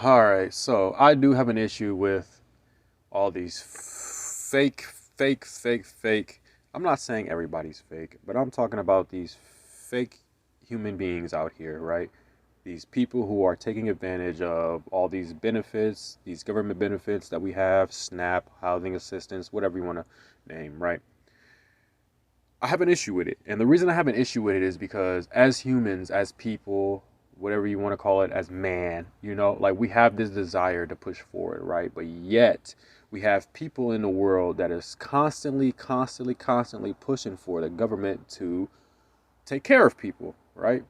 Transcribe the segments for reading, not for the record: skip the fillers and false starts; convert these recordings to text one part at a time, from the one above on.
All right, so I do have an issue with all these fake. I'm not saying everybody's fake, but I'm talking about these fake human beings out here, right? These people who are taking advantage of all these benefits, these government benefits that we have, SNAP, housing assistance, whatever you want to name, right? I have an issue with it. And the reason I have an issue with it is because as humans, as people, whatever you want to call it, as man, like we have this desire to push forward, right? But yet we have people in the world that is constantly pushing for the government to take care of people, right?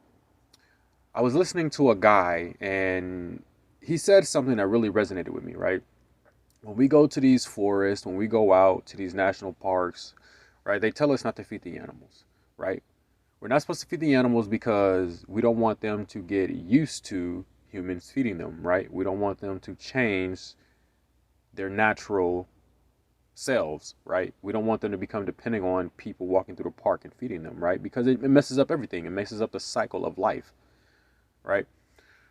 I was listening to a guy and he said something that really resonated with me, right? When we go to these forests, when we go out to these national parks, right, they tell us not to feed the animals, right? We're not supposed to feed the animals because we don't want them to get used to humans feeding them, right? We don't want them to change their natural selves, right? We don't want them to become depending on people walking through the park and feeding them, right? Because it messes up everything. It messes up the cycle of life, right?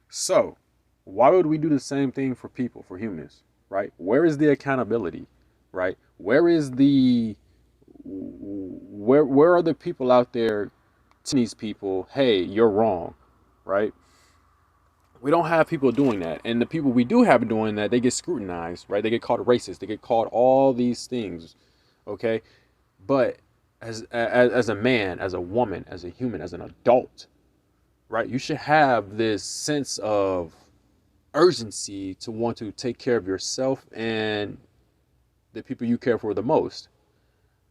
So, why would we do the same thing for people, for humans, right? Where is the accountability, right? Where are the people out there telling these people, hey, you're wrong, right? We don't have people doing that. And the people we do have doing that, they get scrutinized, right? They get called racist. They get called all these things, okay? But as a man, as a woman, as a human, as an adult, right? You should have this sense of urgency to want to take care of yourself and the people you care for the most.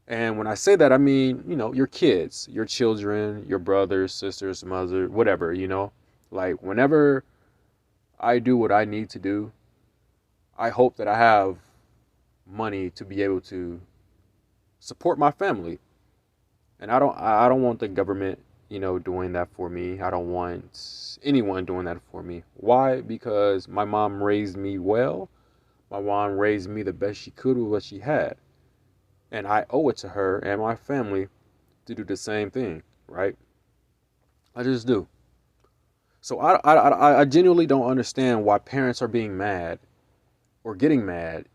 And when I say that, I mean, your kids, your children, your brothers, sisters, mother, whatever, like whenever I do what I need to do, I hope that I have money to be able to support my family. And I don't want the government, doing that for me. I don't want anyone doing that for me. Why? Because my mom raised me well. My mom raised me the best she could with what she had. And I owe it to her and my family to do the same thing, right? I just do. So I genuinely don't understand why parents are being mad or getting mad,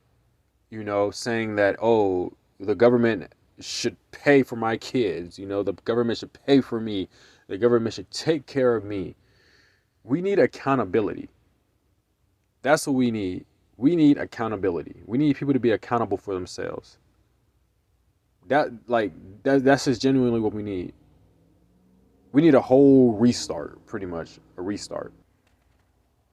saying that, oh, the government should pay for my kids, the government should pay for me, the government should take care of me. We need accountability. That's what we need. We need accountability. We need people to be accountable for themselves. That's just genuinely what we need. We need a whole restart, pretty much a restart.